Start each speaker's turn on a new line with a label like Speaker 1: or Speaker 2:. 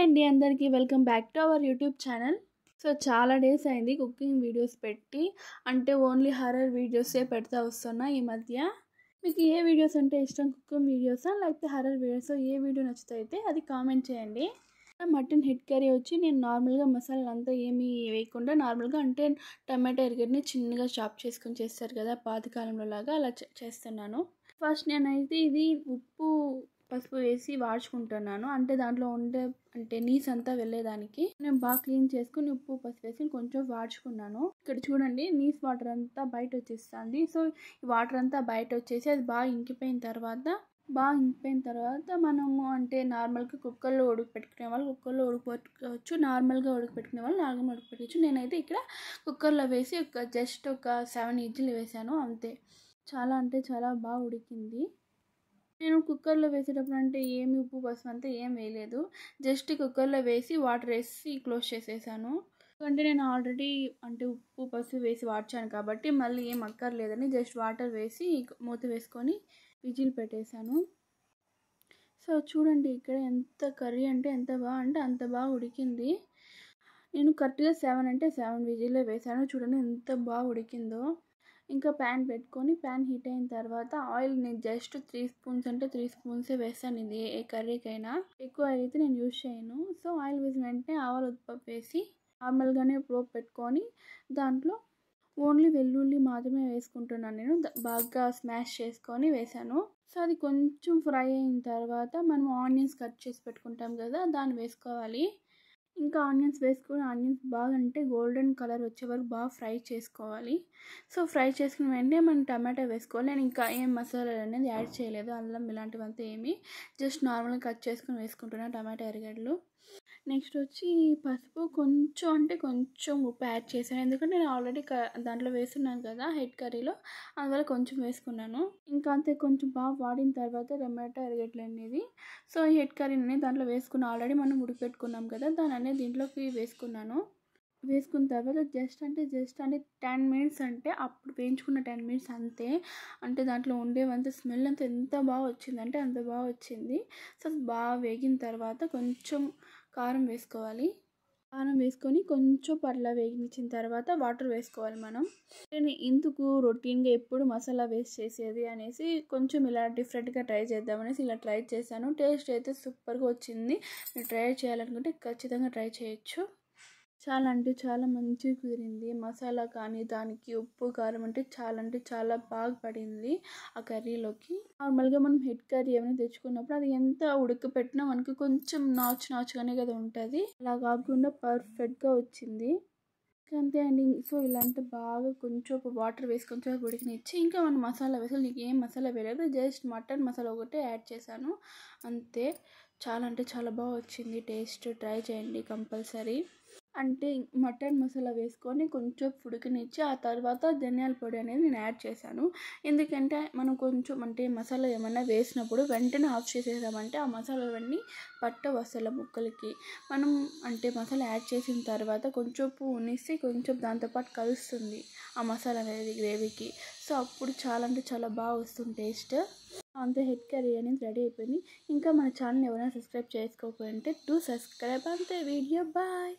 Speaker 1: Hi అండి అందరికీ welcome back to our YouTube channel. So చాలా డేస్ అయింది కుకింగ్ వీడియోస్ పెట్టి, అంటే ఓన్లీ హర్రర్ వీడియోసే పెడతా వస్తున్నా ఈ మధ్య. మీకు ఏ వీడియోస్ అంటే ఇష్టం, కుకింగ్ వీడియోసా లేకపోతే హర్రర్ వీడియోసా? ఏ వీడియో నచ్చితే అది కామెంట్ చేయండి. మటన్ హెడ్ కర్రీ వచ్చి నేను నార్మల్గా మసాలా అంతా ఏమీ వేయకుండా నార్మల్గా అంటే టమాటో ఎరగడ్ని చిన్నగా చాప్ చేసుకొని చేస్తారు కదా పాతకాలంలో లాగా, అలా చేస్తున్నాను. ఫస్ట్ నేనైతే ఇది ఉప్పు పసుపు వేసి వాడ్చుకుంటున్నాను, అంటే దాంట్లో ఉండే నీస్ అంతా వెళ్ళేదానికి నేను బాగా క్లీన్ చేసుకుని ఉప్పు పసుపు వేసి కొంచెం వాడ్చుకున్నాను. ఇక్కడ చూడండి నీస్ వాటర్ అంతా బయట వచ్చేస్తుంది. సో ఈ వాటర్ అంతా బయట వచ్చేసి అది బాగా ఇంకిపోయిన తర్వాత మనము అంటే నార్మల్గా కుక్కర్లో ఉడకపెట్టుకునే వాళ్ళు కుక్కర్లో ఉడకపెట్టుకోవచ్చు, నార్మల్గా ఉడకపెట్టుకునే వాళ్ళు నార్మల్గా ఉడకపెట్టచ్చు. నేనైతే ఇక్కడ కుక్కర్లో వేసి జస్ట్ ఒక 7 విజిల్ వేసాను అంతే. చాలా అంటే చాలా బాగా ఉడికింది. నేను కుక్కర్లో వేసేటప్పుడు అంటే ఏమి ఉప్పు పసుపు అంతా ఏం వేయలేదు, జస్ట్ కుక్కర్లో వేసి వాటర్ వేసి క్లోజ్ చేసేసాను. ఎందుకంటే నేను ఆల్రెడీ అంటే ఉప్పు పసుపు వేసి వాడ్చాను కాబట్టి మళ్ళీ ఏం అక్కర్లేదని జస్ట్ వాటర్ వేసి మూత వేసుకొని విజిల్ పెట్టేశాను. సో చూడండి ఇక్కడ ఎంత కర్రీ అంటే ఎంత బాగా ఉడికింది. నేను కరెక్ట్గా 7 అంటే 7 విజిల్లో వేసాను. చూడండి ఎంత బాగా ఉడికిందో. ఇంకా ప్యాన్ పెట్టుకొని ప్యాన్ హీట్ అయిన తర్వాత ఆయిల్ నేను జస్ట్ 3 స్పూన్స్ అంటే 3 స్పూన్సే వేస్తాను. ఇది ఏ కర్రీకైనా ఎక్కువ ఆయిల్ అయితే నేను యూజ్ చేయను. సో ఆయిల్ వేసిన వెంటనే ఆవాలు ఉద్దిపప్పు వేసి నార్మల్గానే పోపు పెట్టుకొని దాంట్లో ఓన్లీ వెల్లుల్లి మాత్రమే వేసుకుంటున్నాను. నేను బాగా స్మాష్ చేసుకొని వేసాను. సో అది కొంచెం ఫ్రై అయిన తర్వాత మనం ఆనియన్స్ కట్ చేసి పెట్టుకుంటాం కదా, దాన్ని వేసుకోవాలి. ఇంకా ఆనియన్స్ వేసుకొని ఆనియన్స్ బాగా అంటే గోల్డెన్ కలర్ వచ్చే వరకు బాగా ఫ్రై చేసుకోవాలి. సో ఫ్రై చేసుకున్న వెంటనే మనం టమాటా వేసుకోవాలి. నేను ఇంకా ఏం మసాలాలు అనేది యాడ్ చేయలేదు, అల్లం ఇలాంటివంతా ఏమి, జస్ట్ నార్మల్గా కట్ చేసుకుని వేసుకుంటున్నాను టమాటా ఎరగడ్డలు. నెక్స్ట్ వచ్చి పసుపు కొంచెం ఉప్పు యాడ్ చేశాను, ఎందుకంటే నేను ఆల్రెడీ దాంట్లో వేస్తున్నాను కదా హెడ్ కర్రీలో, అందువల్ల కొంచెం వేసుకున్నాను. ఇంకా అంతే కొంచెం బాగా వాడిన తర్వాత టమాటా ఎరగడ్డలు అనేది సో ఈ హెడ్ కర్రీ అనేది దాంట్లో వేసుకున్నాను. ఆల్రెడీ మనం ఉడికిపెట్టుకున్నాం కదా, దాని అనేది దీంట్లోకి వేసుకున్నాను. వేసుకున్న తర్వాత జస్ట్ అంటే 10 మినిట్స్ అంటే అప్పుడు వేయించుకున్న 10 మినిట్స్ అంతే. అంటే దాంట్లో ఉండేవంత స్మెల్ అంతా ఎంత బాగా వచ్చిందంటే అంత బాగా వచ్చింది. సో బాగా వేగిన తర్వాత కొంచెం కారం వేసుకోవాలి. కారం వేసుకొని కొంచెం పర్లా వేగించిన తర్వాత వాటర్ వేసుకోవాలి మనం. నేను ఎందుకు రొటీన్గా ఎప్పుడు మసాలా వేస్ట్ చేసేది అనేసి కొంచెం ఇలా డిఫరెంట్గా ట్రై చేద్దామనేసి ఇలా ట్రై చేశాను. టేస్ట్ అయితే సూపర్గా వచ్చింది. మీరు ట్రై చేయాలనుకుంటే ఖచ్చితంగా ట్రై చేయొచ్చు. చాలా అంటే చాలా మంచిగా కుదిరింది. మసాలా కానీ దానికి ఉప్పు కారం అంటే చాలా బాగా పడింది ఆ కర్రీలోకి. నార్మల్గా మనం హెడ్ కర్రీ ఏమైనా తెచ్చుకున్నప్పుడు అది ఎంత ఉడకపెట్టినా మనకి కొంచెం నాచుగానే కదా ఉంటుంది, అలా కాకుండా పర్ఫెక్ట్గా వచ్చింది. అంతే అండి. సో ఇలాంటి బాగా కొంచెం వాటర్ వేసి కొంచెం ఉడికినిచ్చి ఇంకా మనం మసాలా వేసి, నీకు ఏం మసాలా వేయలేదు, జస్ట్ మటన్ మసాలా ఒకటే యాడ్ చేశాను అంతే. చాలా అంటే చాలా బాగా వచ్చింది టేస్ట్. ట్రై చేయండి కంపల్సరీ. అంటే మటన్ మసాలా వేసుకొని కొంచెం ఉడికినిచ్చి ఆ తర్వాత ధనియాల పొడి అనేది నేను యాడ్ చేశాను. ఎందుకంటే మనం కొంచెం అంటే మసాలా ఏమన్నా వేసినప్పుడు వెంటనే ఆఫ్ చేసేసామంటే ఆ మసాలాలన్నీ పట్టవు అసలు ముక్కలకి. మనం అంటే మసాలా యాడ్ చేసిన తర్వాత కొంచెం ఉనిసి కొంచెం దాంతోపాటు కలుస్తుంది ఆ మసాలా అనేది గ్రేవీకి. సో అప్పుడు చాలా అంటే చాలా బాగా వస్తుంది టేస్ట్. అంతే, హెడ్ కర్రీ అనేది రెడీ అయిపోయింది. ఇంకా మన ఛానల్ ఎవరైనా సబ్స్క్రైబ్ చేసుకోకపోతే డూ సబ్స్క్రైబ్. అంతే, వీడియో బాయ్.